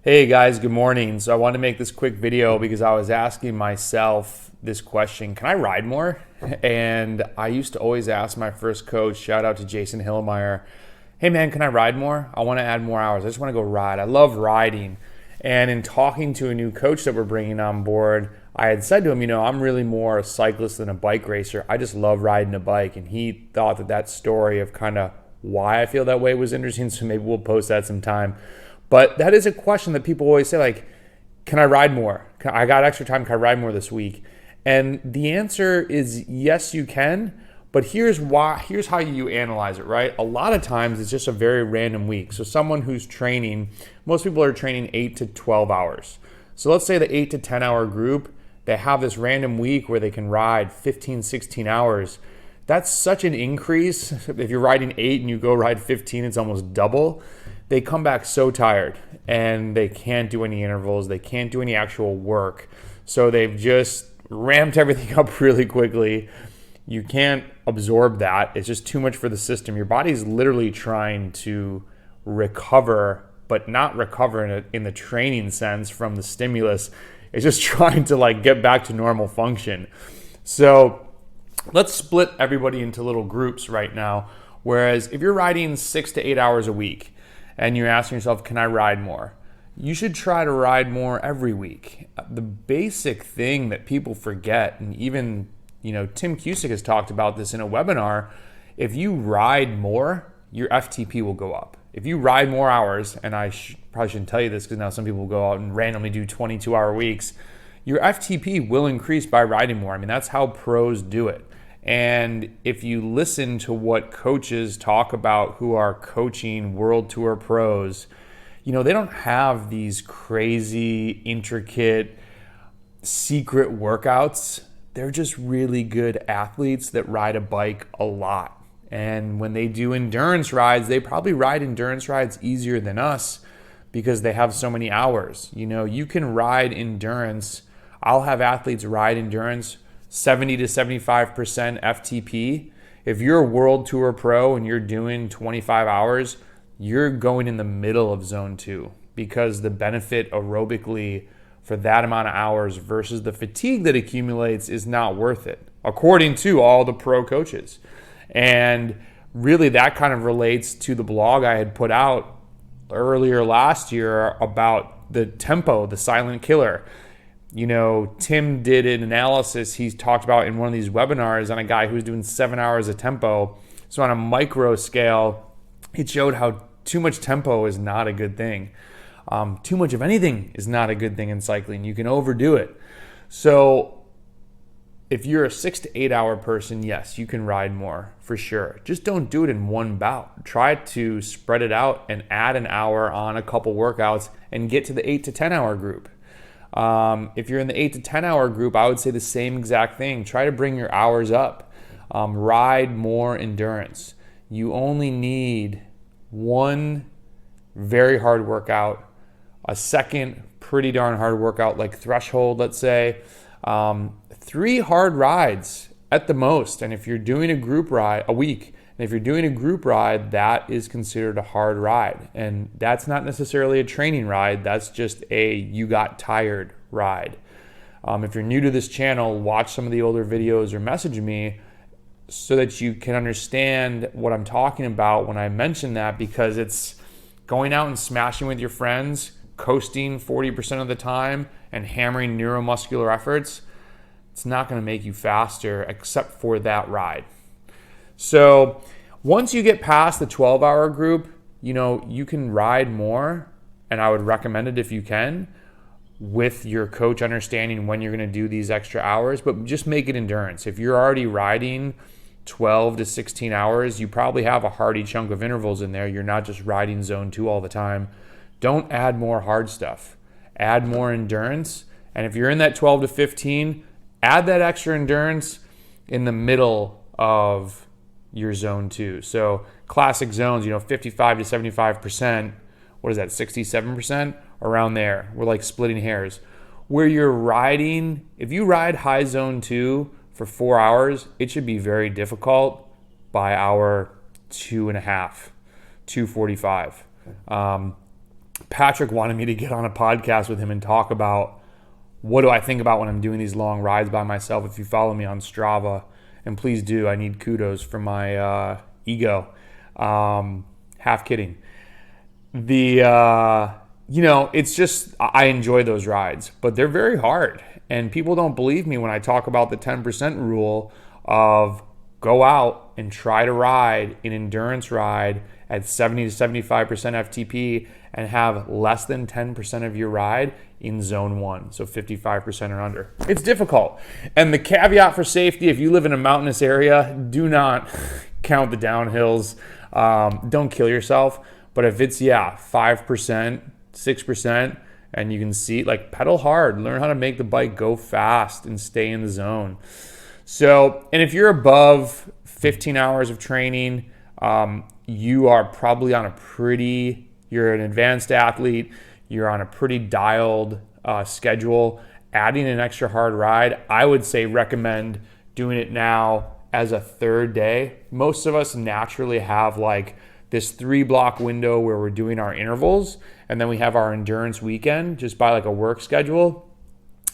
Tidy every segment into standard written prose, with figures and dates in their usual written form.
Hey guys, good morning. So I wanted to make this quick video because I was asking myself this question, can I ride more? And I used to always ask my first coach, shout out to Jason Hillmeyer, hey man, can I ride more? I want to add more hours. I just want to go ride. I love riding. And in talking to a new coach that we're bringing on board, I had said to him, I'm really more a cyclist than a bike racer. I just love riding a bike. And he thought that story of kind of why I feel that way was interesting. So maybe we'll post that sometime. But that is a question that people always say, like, can I ride more? I got extra time, can I ride more this week? And the answer is yes, you can. But here's how you analyze it, right? A lot of times it's just a very random week. So someone who's training, most people are training 8 to 12 hours. So let's say the 8 to 10 hour group, they have this random week where they can ride 15, 16 hours. That's such an increase. If you're riding 8 and you go ride 15, it's almost double. They come back so tired and they can't do any intervals. They can't do any actual work. So they've just ramped everything up really quickly. You can't absorb that. It's just too much for the system. Your body's literally trying to recover, but not recover in the training sense from the stimulus. It's just trying to get back to normal function. So let's split everybody into little groups right now. Whereas if you're riding 6 to 8 hours a week, and you're asking yourself, can I ride more? You should try to ride more every week. The basic thing that people forget, and even Tim Cusick has talked about this in a webinar, if you ride more, your FTP will go up. If you ride more hours, and I probably shouldn't tell you this because now some people go out and randomly do 22-hour weeks, your FTP will increase by riding more. I mean, that's how pros do it. And if you listen to what coaches talk about who are coaching World Tour pros, they don't have these crazy, intricate, secret workouts. They're just really good athletes that ride a bike a lot. And when they do endurance rides, they probably ride endurance rides easier than us because they have so many hours. You can ride endurance. I'll have athletes ride endurance 70 to 75% FTP. If you're a World Tour pro and you're doing 25 hours, you're going in the middle of zone 2 because the benefit aerobically for that amount of hours versus the fatigue that accumulates is not worth it, according to all the pro coaches. And really that kind of relates to the blog I had put out earlier last year about the tempo, the silent killer. Tim did an analysis he's talked about in one of these webinars on a guy who was doing 7 hours of tempo. So on a micro scale, it showed how too much tempo is not a good thing. Too much of anything is not a good thing in cycling. You can overdo it. So if you're a 6 to 8 hour person, yes, you can ride more for sure. Just don't do it in one bout. Try to spread it out and add an hour on a couple workouts and get to the 8 to 10 hour group. If you're in the 8 to 10 hour group, I would say the same exact thing. Try to bring your hours up. Ride more endurance. You only need one very hard workout, a second pretty darn hard workout like threshold, let's say, 3 hard rides at the most. And if you're doing a group ride a week, and if you're doing a group ride, that is considered a hard ride. And that's not necessarily a training ride. That's just a you got tired ride. If you're new to this channel, watch some of the older videos or message me so that you can understand what I'm talking about when I mention that, because it's going out and smashing with your friends, coasting 40% of the time, and hammering neuromuscular efforts. It's not going to make you faster except for that ride. So once you get past the 12-hour group, you can ride more, and I would recommend it if you can, with your coach understanding when you're going to do these extra hours, but just make it endurance. If you're already riding 12 to 16 hours, you probably have a hearty chunk of intervals in there. You're not just riding zone 2 all the time. Don't add more hard stuff. Add more endurance. And if you're in that 12 to 15, add that extra endurance in the middle of your zone 2. So classic zones, 55 to 75%. What is that, 67%? Around there. We're like splitting hairs. Where you're riding, if you ride high zone 2 for 4 hours, it should be very difficult by hour 2.5, 2:45. Patrick wanted me to get on a podcast with him and talk about what do I think about when I'm doing these long rides by myself. If you follow me on Strava, and please do, I need kudos for my ego. Half kidding. It's just, I enjoy those rides, but they're very hard. And people don't believe me when I talk about the 10% rule of go out and try to ride an endurance ride at 70 to 75% FTP and have less than 10% of your ride in zone 1, so 55% or under. It's difficult. And the caveat for safety, if you live in a mountainous area, do not count the downhills. Don't kill yourself. But if it's, 5%, 6%, and you can see, like, pedal hard, learn how to make the bike go fast and stay in the zone. So, and if you're above 15 hours of training, you are probably on you're an advanced athlete, you're on a pretty dialed schedule. Adding an extra hard ride, I would say recommend doing it now as a third day. Most of us naturally have like this 3-block window where we're doing our intervals, and then we have our endurance weekend just by like a work schedule.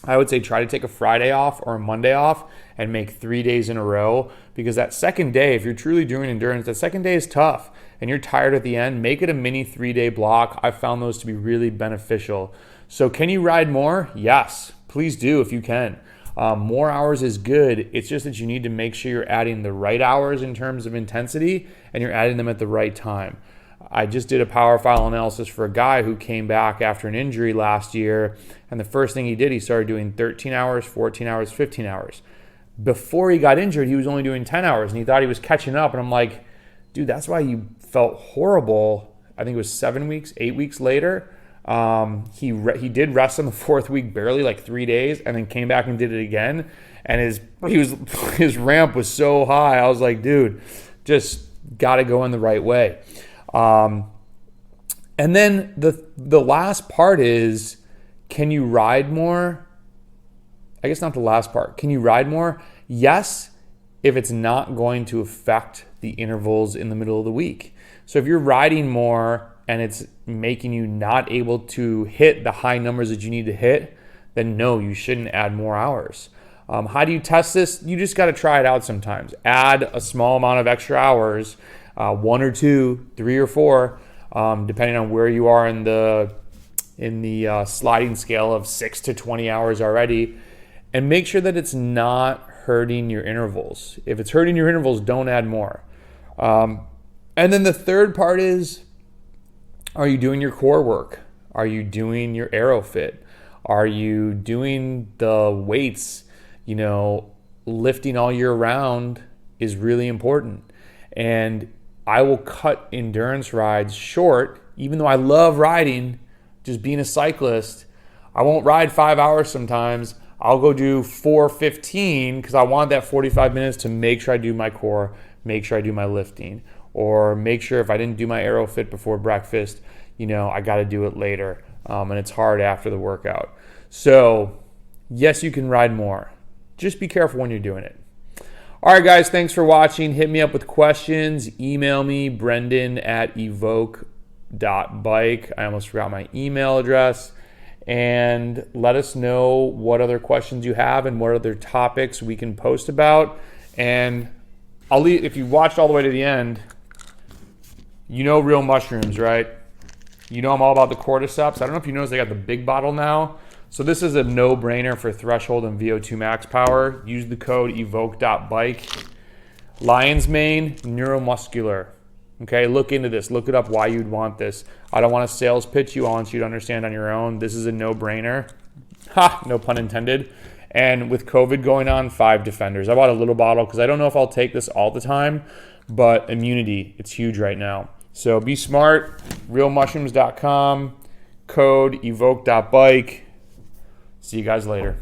I would say try to take a Friday off or a Monday off and make 3 days in a row, because that second day, if you're truly doing endurance, that second day is tough and you're tired at the end. Make it a mini 3-day block. I've found those to be really beneficial. So can you ride more? Yes, please do if you can. More hours is good. It's just that you need to make sure you're adding the right hours in terms of intensity and you're adding them at the right time. I just did a power file analysis for a guy who came back after an injury last year, and the first thing he did, he started doing 13 hours, 14 hours, 15 hours. Before he got injured, he was only doing 10 hours, and he thought he was catching up, and I'm like, dude, that's why you felt horrible. I think it was 8 weeks later. He did rest on the 4th week, barely, like 3 days, and then came back and did it again, and his ramp was so high. I was like, dude, just got to go in the right way. And then the last part is, can you ride more? I guess not the last part. Can you ride more? Yes, if it's not going to affect the intervals in the middle of the week. So if you're riding more and it's making you not able to hit the high numbers that you need to hit, then no, you shouldn't add more hours. How do you test this? You just got to try it out sometimes. Add a small amount of extra hours, 1 or 2, 3 or 4, depending on where you are in the sliding scale of 6 to 20 hours already, and make sure that it's not hurting your intervals. If it's hurting your intervals, don't add more. And then the third part is, are you doing your core work? Are you doing your aerofit? Are you doing the weights? Lifting all year round is really important. And I will cut endurance rides short, even though I love riding, just being a cyclist. I won't ride 5 hours sometimes. I'll go do 4:15 because I want that 45 minutes to make sure I do my core, make sure I do my lifting, or make sure if I didn't do my aerofit before breakfast, I got to do it later. And it's hard after the workout. So yes, you can ride more. Just be careful when you're doing it. All right, guys, thanks for watching. Hit me up with questions. Email me, brendan@evoke.bike. I almost forgot my email address. And let us know what other questions you have and what other topics we can post about. And if you watched all the way to the end, real mushrooms, right? I'm all about the cordyceps. I don't know if you noticed they got the big bottle now. So this is a no-brainer for threshold and VO2 max power. Use the code evoke.bike. Lion's mane, neuromuscular. Okay, look into this. Look it up why you'd want this. I don't want to sales pitch you. I want you to understand on your own. This is a no-brainer. Ha, no pun intended. And with COVID going on, 5 defenders. I bought a little bottle because I don't know if I'll take this all the time, but immunity, it's huge right now. So be smart, realmushrooms.com, code evoke.bike. See you guys later.